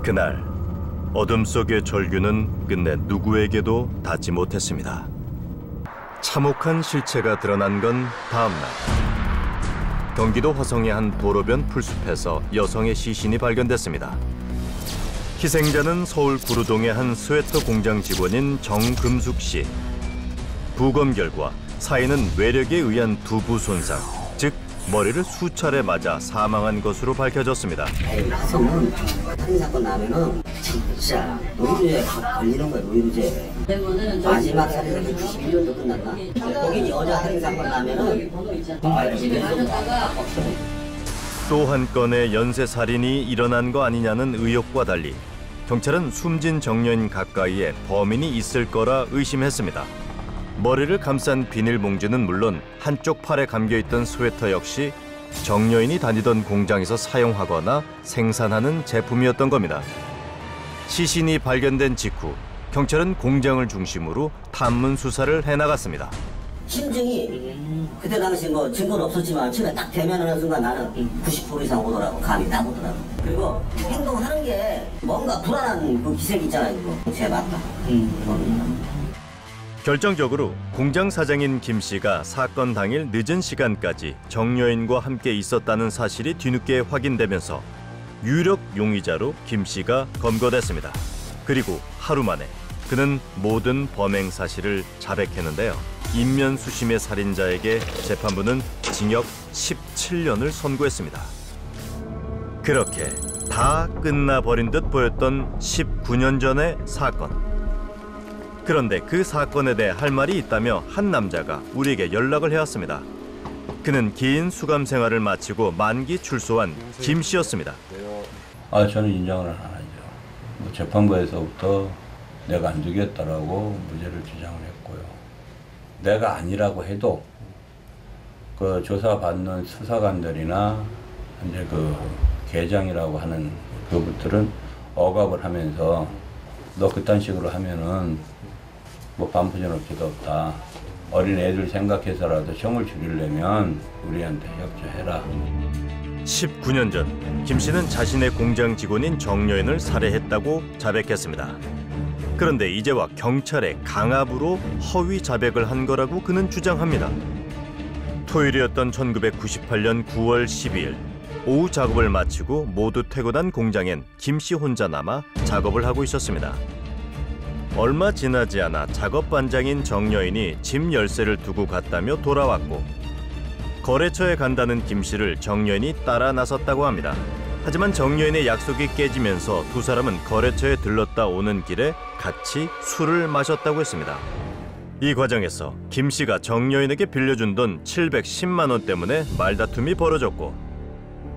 그날 어둠 속의 절규는 끝내 누구에게도 닿지 못했습니다. 참혹한 실체가 드러난 건 다음 날. 경기도 화성의 한 도로변 풀숲에서 여성의 시신이 발견됐습니다. 희생자는 서울 구루동의 한 스웨터 공장 직원인 정금숙 씨. 부검 결과 사인은 외력에 의한 두부 손상, 즉 머리를 수차례 맞아 사망한 것으로 밝혀졌습니다. 화성은 살인 사건 나면은 진짜 노이로제 걸리는 거야, 노이로제. 마지막 살인 사건 91년도 끝났나? 거긴 여자 살인 사건 나면은 또 한 건의 연쇄 살인이 일어난 거 아니냐는 의혹과 달리 경찰은 숨진 정여인 가까이에 범인이 있을 거라 의심했습니다. 머리를 감싼 비닐봉지는 물론 한쪽 팔에 감겨있던 스웨터 역시 정여인이 다니던 공장에서 사용하거나 생산하는 제품이었던 겁니다. 시신이 발견된 직후 경찰은 공장을 중심으로 탐문 수사를 해나갔습니다. 심증이 그때 당시 뭐 증거는 없었지만 처음에 딱 대면하는 순간 나는 90% 이상 오더라고. 감이 딱 오더라고. 그리고 행동하는 게 뭔가 불안한 그 기색이 있잖아요. 이거. 제 맞다. 결정적으로 공장 사장인 김 씨가 사건 당일 늦은 시간까지 정여인과 함께 있었다는 사실이 뒤늦게 확인되면서 유력 용의자로 김 씨가 검거됐습니다. 그리고 하루 만에 그는 모든 범행 사실을 자백했는데요. 인면수심의 살인자에게 재판부는 징역 17년을 선고했습니다. 그렇게 다 끝나버린 듯 보였던 19년 전의 사건. 그런데 그 사건에 대해 할 말이 있다며 한 남자가 우리에게 연락을 해왔습니다. 그는 긴 수감 생활을 마치고 만기 출소한 김 씨였습니다. 저는 인정을 안 하죠. 재판부에서부터 내가 안 죽였다라고 무죄를 주장을 했고요. 내가 아니라고 해도 그 조사받는 수사관들이나 이제 그 계장이라고 하는 그분들은 억압을 하면서 너 그딴 식으로 하면은 뭐 반푸전할 필요 없다. 어린 애들 생각해서라도 형을 줄이려면 우리한테 협조해라. 19년 전 김 씨는 자신의 공장 직원인 정여인을 살해했다고 자백했습니다. 그런데 이제와 경찰의 강압으로 허위 자백을 한 거라고 그는 주장합니다. 토요일이었던 1998년 9월 12일 오후 작업을 마치고 모두 퇴근한 공장엔 김 씨 혼자 남아 작업을 하고 있었습니다. 얼마 지나지 않아 작업 반장인 정여인이 집 열쇠를 두고 갔다며 돌아왔고 거래처에 간다는 김 씨를 정여인이 따라 나섰다고 합니다. 하지만 정여인의 약속이 깨지면서 두 사람은 거래처에 들렀다 오는 길에 같이 술을 마셨다고 했습니다. 이 과정에서 김 씨가 정여인에게 빌려준 돈 710만 원 때문에 말다툼이 벌어졌고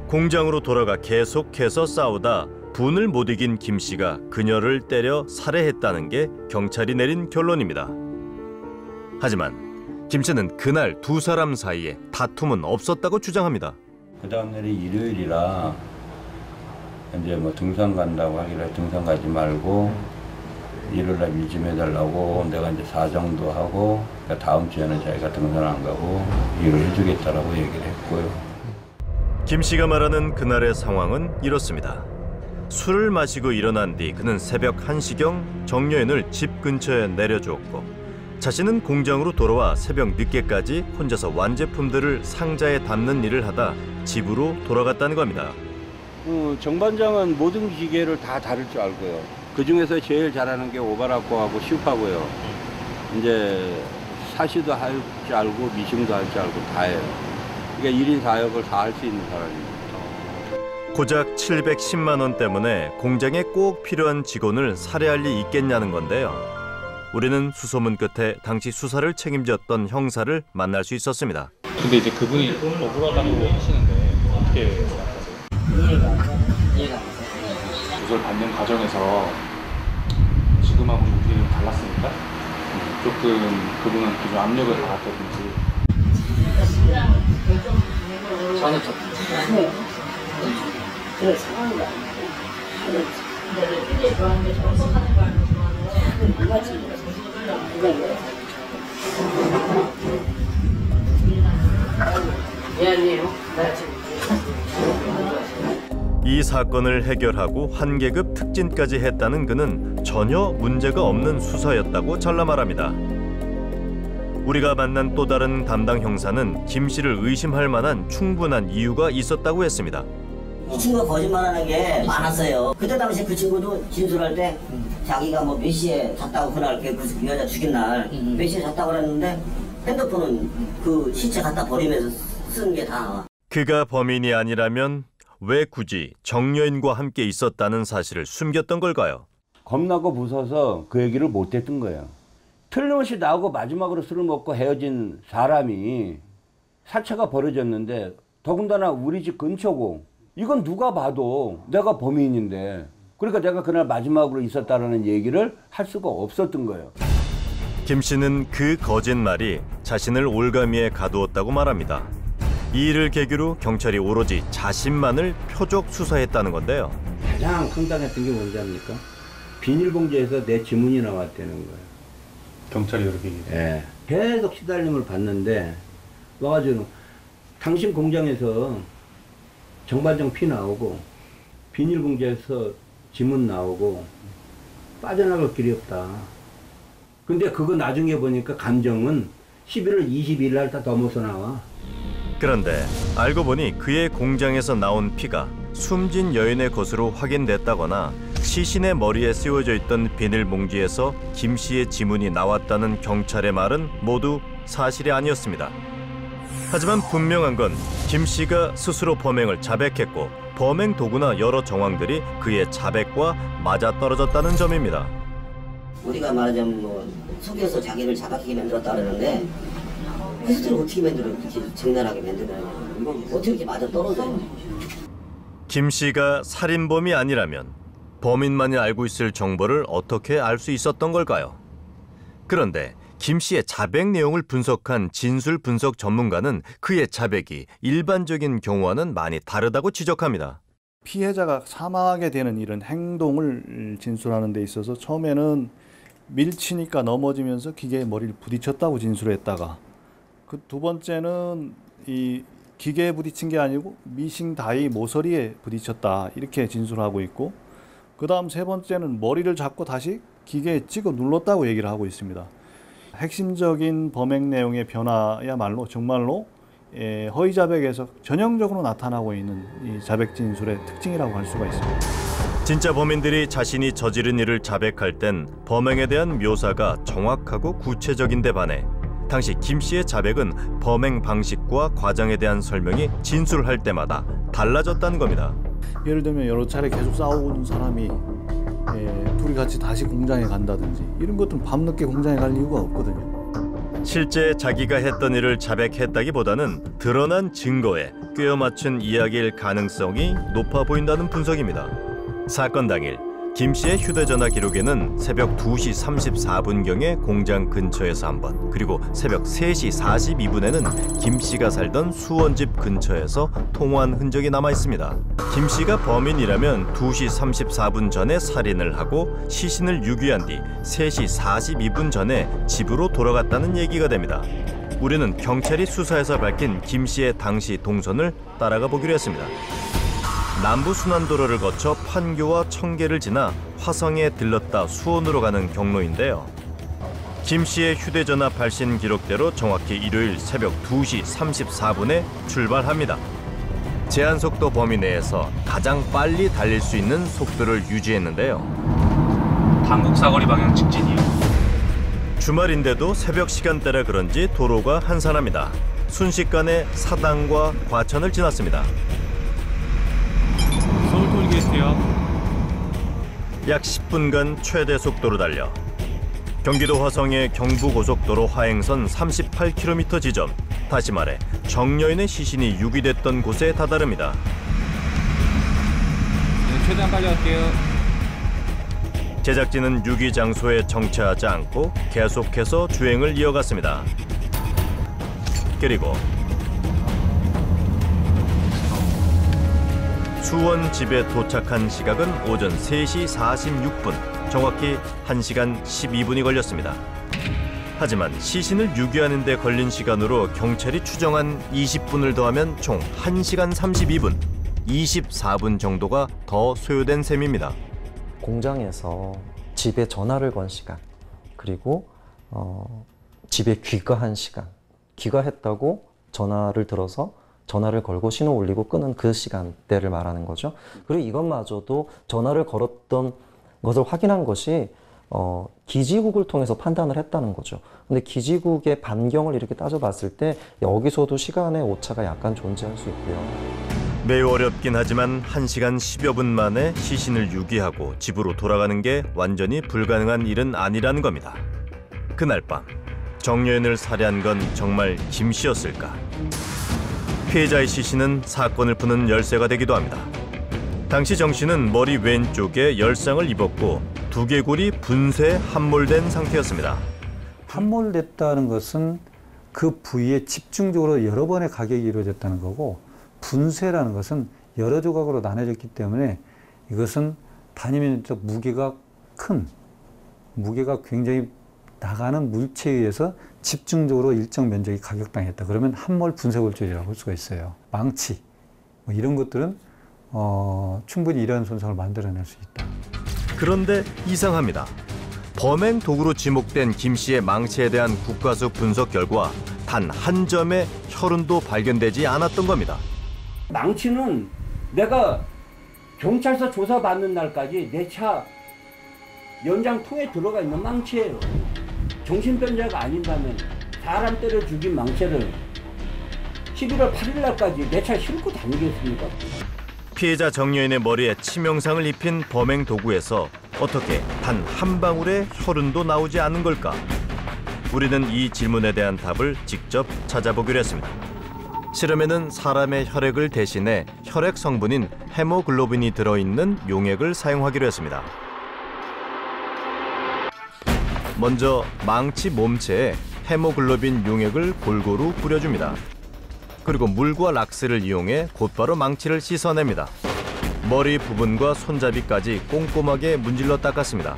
공장으로 돌아가 계속해서 싸우다 분을 못 이긴 김 씨가 그녀를 때려 살해했다는 게 경찰이 내린 결론입니다. 하지만 김 씨는 그날 두 사람 사이에 다툼은 없었다고 주장합니다. 그 다음 날이 일요일이라 이제 뭐 등산 간다고 하길래 등산 가지 말고 일요일날 일 좀 해달라고 내가 이제 사정도 하고 다음 주에는 자기가 등산 안 가고 일을 해주겠다라고 얘기를 했고요. 김 씨가 말하는 그날의 상황은 이렇습니다. 술을 마시고 일어난 뒤 그는 새벽 1시경 정여인을 집 근처에 내려주었고 자신은 공장으로 돌아와 새벽 늦게까지 혼자서 완제품들을 상자에 담는 일을 하다 집으로 돌아갔다는 겁니다. 정 반장은 모든 기계를 다 다룰 줄 알고요. 그 중에서 제일 잘하는 게 오바라코하고 슈파고요. 이제 사시도 할 줄 알고 미싱도 할 줄 알고 다 해요. 그러니까 1인 4역을 다 할 수 있는 사람입니다. 고작 710만 원 때문에 공장에 꼭 필요한 직원을 살해할 리 있겠냐는 건데요. 우리는 수소문 끝에 당시 수사를 책임졌던 형사를 만날 수 있었습니다. 근데 이제 그분이 억울하다고 하시는데 어떻게 생각하세요? 이해가 조절 받는 과정에서 지금하고 느낌이 달랐으니까 조금 그분한테 좀 압력을 가했다든지. 저는 좀 그 상황이 이 이 사건을 해결하고 한계급 특진까지 했다는 그는 전혀 문제가 없는 수사였다고 잘라 말합니다. 우리가 만난 또 다른 담당 형사는 김 씨를 의심할 만한 충분한 이유가 있었다고 했습니다. 이 친구가 거짓말하는 게 많았어요. 그때 당시 그 친구도 진술할 때 자기가 뭐 몇 시에 잤다고 그날 그 여자 죽인 날 몇 시에 잤다고 그랬는데 핸드폰은 그 시체 갖다 버리면서 쓴 게 다 나와. 그가 범인이 아니라면 왜 굳이 정여인과 함께 있었다는 사실을 숨겼던 걸까요? 겁나고 무서워서 그 얘기를 못했던 거예요. 틀림없이 나하고 마지막으로 술을 먹고 헤어진 사람이 사체가 벌어졌는데 더군다나 우리 집 근처고 이건 누가 봐도 내가 범인인데 그러니까 내가 그날 마지막으로 있었다는 얘기를 할 수가 없었던 거예요. 김 씨는 그 거짓말이 자신을 올가미에 가두었다고 말합니다. 이 일을 계기로 경찰이 오로지 자신만을 표적 수사했다는 건데요. 가장 황당했던 게 뭔지 압니까? 비닐봉지에서 내 지문이 나왔다는 거예요. 경찰이 이렇게 얘기해요. 예. 계속 시달림을 받는데 와가지고 당신 공장에서 정반정 피 나오고 비닐봉지에서 지문 나오고 빠져나갈 길이 없다. 근데 그거 나중에 보니까 감정은 11월 22일 날 다 넘어서 나와. 그런데 알고 보니 그의 공장에서 나온 피가 숨진 여인의 것으로 확인됐다거나 시신의 머리에 씌워져 있던 비닐봉지에서 김 씨의 지문이 나왔다는 경찰의 말은 모두 사실이 아니었습니다. 하지만 분명한 건 김 씨가 스스로 범행을 자백했고 범행 도구나 여러 정황들이 그의 자백과 맞아떨어졌다는 점입니다. 우리가 말하자면 뭐 속여서 자기를 자박하게 만들었다 그러는데 회수들을 어떻게 만들어 이렇게 정나라하게 만들어요? 이거 어떻게 이렇게 맞아떨어져요? 김 씨가 살인범이 아니라면 범인만이 알고 있을 정보를 어떻게 알 수 있었던 걸까요? 그런데 김 씨의 자백 내용을 분석한 진술 분석 전문가는 그의 자백이 일반적인 경우와는 많이 다르다고 지적합니다. 피해자가 사망하게 되는 이런 행동을 진술하는 데 있어서 처음에는 밀치니까 넘어지면서 기계에 머리를 부딪혔다고 진술했다가 그 두 번째는 이 기계에 부딪힌 게 아니고 미싱 다이 모서리에 부딪혔다 이렇게 진술하고 있고 그 다음 세 번째는 머리를 잡고 다시 기계에 찍어 눌렀다고 얘기를 하고 있습니다. 핵심적인 범행 내용의 변화야말로 정말로 허위 자백에서 전형적으로 나타나고 있는 이 자백 진술의 특징이라고 할 수가 있습니다. 진짜 범인들이 자신이 저지른 일을 자백할 땐 범행에 대한 묘사가 정확하고 구체적인데 반해 당시 김 씨의 자백은 범행 방식과 과정에 대한 설명이 진술할 때마다 달라졌다는 겁니다. 예를 들면 여러 차례 계속 싸우는 사람이 둘이 같이 다시 공장에 간다든지 이런 것들은 밤늦게 공장에 갈 이유가 없거든요. 실제 자기가 했던 일을 자백했다기보다는 드러난 증거에 꿰어 맞춘 이야기일 가능성이 높아 보인다는 분석입니다. 사건 당일 김 씨의 휴대전화 기록에는 새벽 2시 34분경에 공장 근처에서 한 번, 그리고 새벽 3시 42분에는 김 씨가 살던 수원집 근처에서 통화한 흔적이 남아 있습니다. 김 씨가 범인이라면 2시 34분 전에 살인을 하고 시신을 유기한 뒤 3시 42분 전에 집으로 돌아갔다는 얘기가 됩니다. 우리는 경찰이 수사에서 밝힌 김 씨의 당시 동선을 따라가 보기로 했습니다. 남부순환도로를 거쳐 판교와 청계를 지나 화성에 들렀다 수원으로 가는 경로인데요. 김 씨의 휴대전화 발신 기록대로 정확히 일요일 새벽 2시 34분에 출발합니다. 제한속도 범위 내에서 가장 빨리 달릴 수 있는 속도를 유지했는데요. 당국 사거리 방향 직진이요. 주말인데도 새벽 시간대라 그런지 도로가 한산합니다. 순식간에 사당과 과천을 지났습니다. 서울 톨게이트요. 약 10분간 최대 속도로 달려 경기도 화성의 경부고속도로 화행선 38km 지점, 다시 말해 정여인의 시신이 유기됐던 곳에 다다릅니다. 네, 최대한 빨리 갈게요. 제작진은 유기 장소에 정차하지 않고 계속해서 주행을 이어갔습니다. 그리고 수원 집에 도착한 시각은 오전 3시 46분, 정확히 1시간 12분이 걸렸습니다. 하지만 시신을 유기하는 데 걸린 시간으로 경찰이 추정한 20분을 더하면 총 1시간 32분. 24분 정도가 더 소요된 셈입니다. 공장에서 집에 전화를 건 시간, 그리고 집에 귀가한 시간, 귀가했다고 전화를 들어서 전화를 걸고 신호 올리고 끄는 그 시간대를 말하는 거죠. 그리고 이것마저도 전화를 걸었던 것을 확인한 것이 기지국을 통해서 판단을 했다는 거죠. 근데 기지국의 반경을 이렇게 따져봤을 때 여기서도 시간의 오차가 약간 존재할 수 있고요. 매우 어렵긴 하지만 1시간 10여 분 만에 시신을 유기하고 집으로 돌아가는 게 완전히 불가능한 일은 아니라는 겁니다. 그날 밤 정여인을 살해한 건 정말 김 씨였을까? 피해자의 시신은 사건을 푸는 열쇠가 되기도 합니다. 당시 정 씨는 머리 왼쪽에 열상을 입었고 두개골이 분쇄 함몰된 상태였습니다. 함몰됐다는 것은 그 부위에 집중적으로 여러 번의 가격이 이루어졌다는 거고, 분쇄라는 것은 여러 조각으로 나눠졌기 때문에 이것은 단위면적 무게가 굉장히 나가는 물체에 의해서 집중적으로 일정 면적이 가격당했다. 그러면 함몰 분쇄골절이라고 할 수가 있어요. 망치 뭐 이런 것들은 충분히 이러한 손상을 만들어낼 수 있다. 그런데 이상합니다. 범행 도구로 지목된 김 씨의 망치에 대한 국과수 분석 결과 단 한 점의 혈흔도 발견되지 않았던 겁니다. 망치는 내가 경찰서 조사받는 날까지 내 차 연장통에 들어가 있는 망치예요. 정신병자가 아닌다면 사람 때려 죽인 망치를 11월 8일 날까지 내 차에 싣고 다니겠습니까? 피해자 정여인의 머리에 치명상을 입힌 범행 도구에서 어떻게 단 한 방울의 혈흔도 나오지 않은 걸까? 우리는 이 질문에 대한 답을 직접 찾아보기로 했습니다. 실험에는 사람의 혈액을 대신해 혈액 성분인 헤모글로빈이 들어있는 용액을 사용하기로 했습니다. 먼저 망치 몸체에 헤모글로빈 용액을 골고루 뿌려줍니다. 그리고 물과 락스를 이용해 곧바로 망치를 씻어냅니다. 머리 부분과 손잡이까지 꼼꼼하게 문질러 닦았습니다.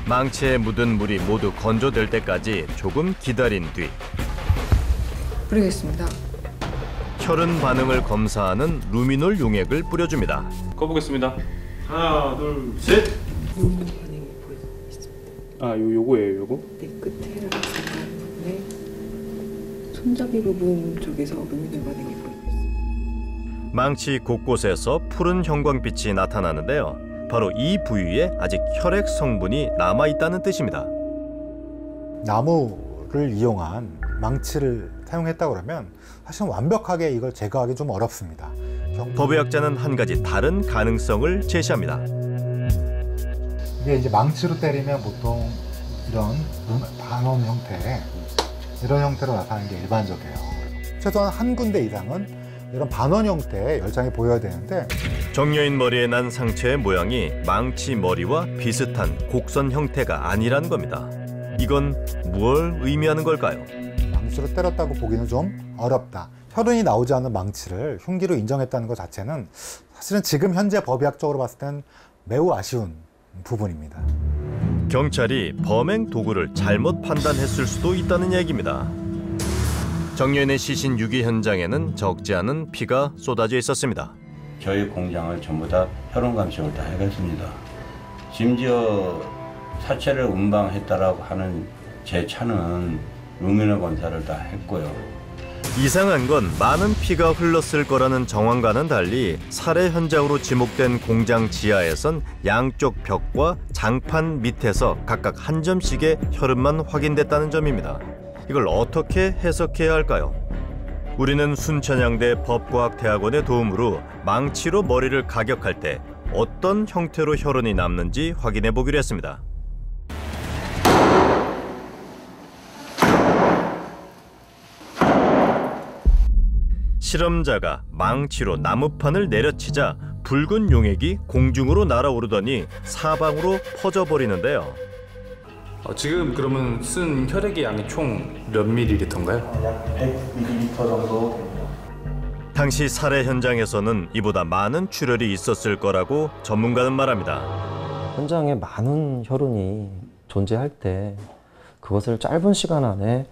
망치에 묻은 물이 모두 건조될 때까지 조금 기다린 뒤 뿌리겠습니다. 혈흔 반응을 검사하는 루미놀 용액을 뿌려줍니다. 꺼보겠습니다. 하나, 둘, 셋. 반응이 보였습니다. 아, 요거예요, 요거? 네, 끝에 라섹한 부분에 손잡이 부분 쪽에서 루미놀 반응이 보이고 있습니다. 망치 곳곳에서 푸른 형광빛이 나타나는데요. 바로 이 부위에 아직 혈액 성분이 남아있다는 뜻입니다. 나무를 이용한 망치를 사용했다 그러면 사실 완벽하게 이걸 제거하기 좀 어렵습니다. 법의학자는 한 가지 다른 가능성을 제시합니다. 이게 이제 망치로 때리면 보통 이런 반원 형태, 이런 형태로 나타나는 게 일반적이에요. 최소한 한 군데 이상은 이런 반원 형태의 열장이 보여야 되는데, 정여인 머리에 난 상처의 모양이 망치 머리와 비슷한 곡선 형태가 아니라는 겁니다. 이건 무엇을 의미하는 걸까요? 망치로 때렸다고 보기는 좀 어렵다. 혈흔이 나오지 않는 망치를 흉기로 인정했다는 것 자체는 사실은 지금 현재 법의학적으로 봤을 땐 매우 아쉬운 부분입니다. 경찰이 범행 도구를 잘못 판단했을 수도 있다는 얘기입니다. 정여인의 시신 유기 현장에는 적지 않은 피가 쏟아져 있었습니다. 저희 공장을 전부 다 혈흔 감식을 다 해봤습니다. 심지어 사체를 운방했다라고 하는 제 차는 루미놀 검사를 다 했고요. 이상한 건 많은 피가 흘렀을 거라는 정황과는 달리 살해 현장으로 지목된 공장 지하에선 양쪽 벽과 장판 밑에서 각각 한 점씩의 혈흔만 확인됐다는 점입니다. 이걸 어떻게 해석해야 할까요? 우리는 순천향대 법과학대학원의 도움으로 망치로 머리를 가격할 때 어떤 형태로 혈흔이 남는지 확인해 보기로 했습니다. 실험자가 망치로 나무판을 내려치자 붉은 용액이 공중으로 날아오르더니 사방으로 퍼져버리는데요. 지금 그러면 쓴 혈액의 양이 총 몇 밀리리터인가요? 약 100ml 정도 됩니다. 당시 살해 현장에서는 이보다 많은 출혈이 있었을 거라고 전문가는 말합니다. 현장에 많은 혈흔이 존재할 때 그것을 짧은 시간 안에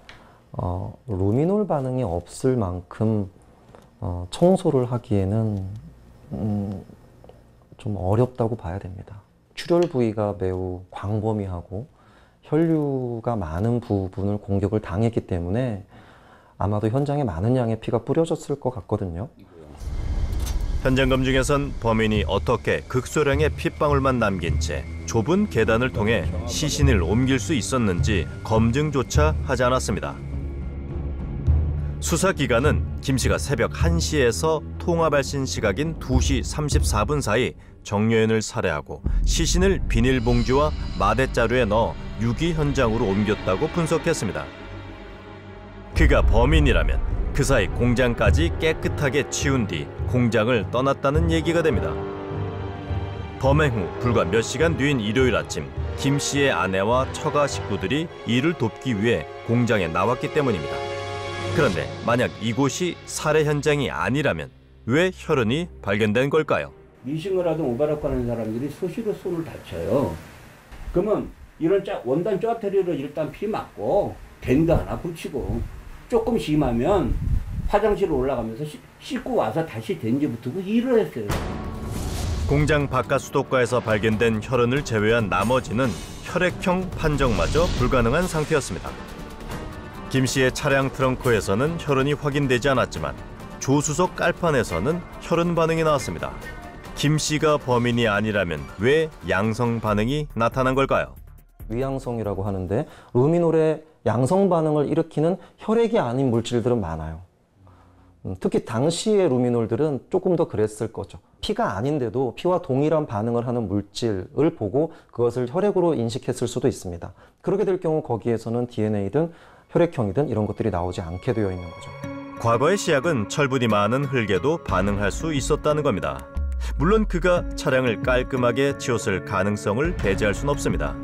루미놀 반응이 없을 만큼 청소를 하기에는 좀 어렵다고 봐야 됩니다. 출혈 부위가 매우 광범위하고 혈류가 많은 부분을 공격을 당했기 때문에 아마도 현장에 많은 양의 피가 뿌려졌을 것 같거든요. 현장 검증에선 범인이 어떻게 극소량의 핏방울만 남긴 채 좁은 계단을 통해 시신을 옮길 수 있었는지 검증조차 하지 않았습니다. 수사기관은 김 씨가 새벽 1시에서 통화 발신 시각인 2시 34분 사이 정여인을 살해하고 시신을 비닐봉지와 마대자루에 넣어 유기 현장으로 옮겼다고 분석했습니다. 그가 범인이라면 그 사이 공장까지 깨끗하게 치운 뒤 공장을 떠났다는 얘기가 됩니다. 범행 후 불과 몇 시간 뒤인 일요일 아침, 김 씨의 아내와 처가 식구들이 일을 돕기 위해 공장에 나왔기 때문입니다. 그런데 만약 이곳이 살해 현장이 아니라면 왜 혈흔이 발견된 걸까요? 미싱을 하든 오바락과 하는 사람들이 수시로 손을 다쳐요. 그러면 이런 원단 짜투리로 일단 피 맞고 밴드 하나 붙이고 조금 심하면 화장실 올라가면서 씻고 와서 다시 덴지 붙이고 일을 했어요. 공장 바깥 수도가에서 발견된 혈흔을 제외한 나머지는 혈액형 판정마저 불가능한 상태였습니다. 김 씨의 차량 트렁크에서는 혈흔이 확인되지 않았지만 조수석 깔판에서는 혈흔 반응이 나왔습니다. 김 씨가 범인이 아니라면 왜 양성 반응이 나타난 걸까요? 위양성이라고 하는데 루미놀의 양성 반응을 일으키는 혈액이 아닌 물질들은 많아요. 특히 당시의 루미놀들은 조금 더 그랬을 거죠. 피가 아닌데도 피와 동일한 반응을 하는 물질을 보고 그것을 혈액으로 인식했을 수도 있습니다. 그렇게 될 경우 거기에서는 DNA든 혈액형이든 이런 것들이 나오지 않게 되어 있는 거죠. 과거의 시약은 철분이 많은 흙에도 반응할 수 있었다는 겁니다. 물론 그가 차량을 깔끔하게 치웠을 가능성을 배제할 수는 없습니다.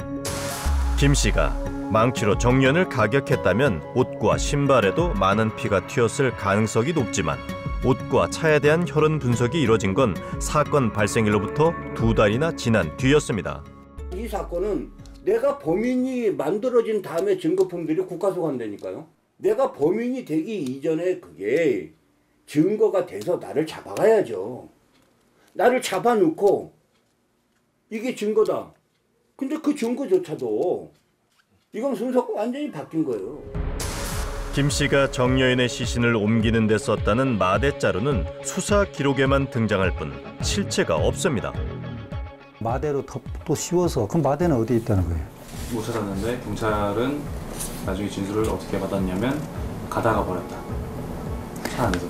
김 씨가 망치로 정연을 가격했다면 옷과 신발에도 많은 피가 튀었을 가능성이 높지만 옷과 차에 대한 혈흔 분석이 이뤄진 건 사건 발생일로부터 2달이나 지난 뒤였습니다. 이 사건은 내가 범인이 만들어진 다음에 증거품들이 국가수감되니까요. 내가 범인이 되기 이전에 그게 증거가 돼서 나를 잡아가야죠. 나를 잡아놓고 이게 증거다. 근데 그 증거조차도 이건 순서가 완전히 바뀐 거예요. 김 씨가 정여인의 시신을 옮기는 데 썼다는 마대자루는 수사 기록에만 등장할 뿐 실체가 없습니다. 마대로 또 씌워서 그럼 마대는 어디 있다는 거예요? 못 찾았는데 경찰은 나중에 진술을 어떻게 받았냐면 가다가 버렸다. 차 안에서.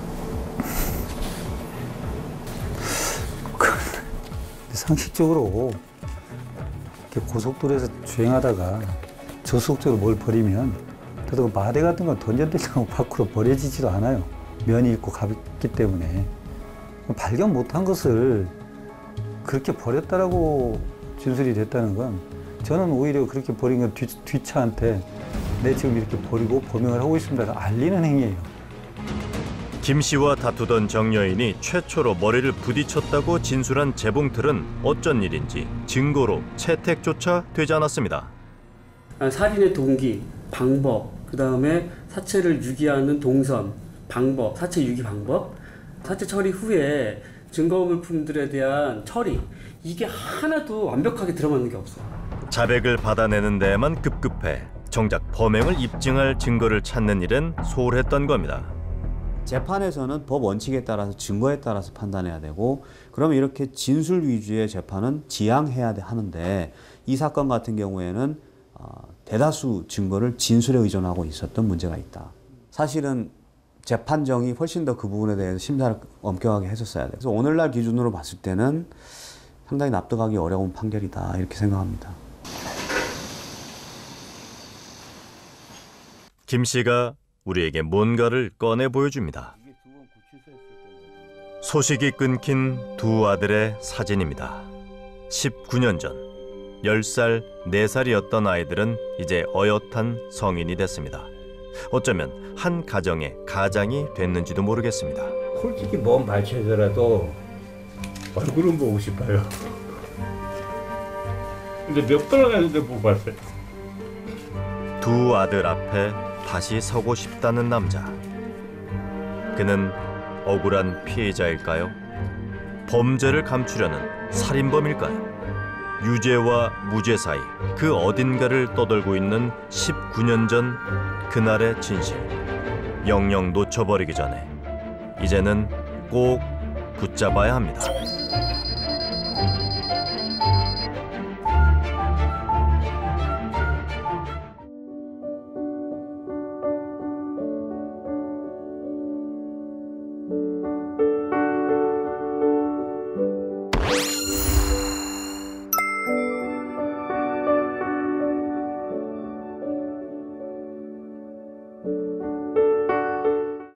상식적으로 이렇게 고속도로에서 주행하다가 저속적으로 뭘 버리면 그래도 마대 같은 건 던져대고 밖으로 버려지지도 않아요. 면이 있고 가볍기 때문에. 발견 못한 것을 그렇게 버렸다라고 진술이 됐다는 건 저는 오히려 그렇게 버린 건 뒷차한테 내 지금 이렇게 버리고 범행을 하고 있습니다를 알리는 행위예요. 김 씨와 다투던 정여인이 최초로 머리를 부딪혔다고 진술한 재봉틀은 어쩐 일인지 증거로 채택조차 되지 않았습니다. 살인의 동기, 방법, 그 다음에 사체를 유기하는 동선, 방법, 사체 유기 방법, 사체 처리 후에 증거물품들에 대한 처리, 이게 하나도 완벽하게 들어맞는 게 없어요. 자백을 받아내는 데에만 급급해 정작 범행을 입증할 증거를 찾는 일은 소홀했던 겁니다. 재판에서는 법 원칙에 따라서 증거에 따라서 판단해야 되고 그러면 이렇게 진술 위주의 재판은 지양해야 하는데 이 사건 같은 경우에는 대다수 증거를 진술에 의존하고 있었던 문제가 있다. 사실은 재판정이 훨씬 더 그 부분에 대해서 심사를 엄격하게 했었어야 돼요. 그래서 오늘날 기준으로 봤을 때는 상당히 납득하기 어려운 판결이다 이렇게 생각합니다. 김 씨가 우리에게 뭔가를 꺼내 보여줍니다. 소식이 끊긴 두 아들의 사진입니다. 19년 전 10살, 4살이었던 아이들은 이제 어엿한 성인이 됐습니다. 어쩌면 한 가정의 가장이 됐는지도 모르겠습니다. 솔직히 먼 발치에서라도 얼굴은 보고 싶어요. 근데 몇 번을 갔는데 못 봤어요. 두 아들 앞에 다시 서고 싶다는 남자. 그는 억울한 피해자일까요? 범죄를 감추려는 살인범일까요? 유죄와 무죄 사이 그 어딘가를 떠돌고 있는 19년 전 그날의 진실. 영영 놓쳐버리기 전에 이제는 꼭 붙잡아야 합니다.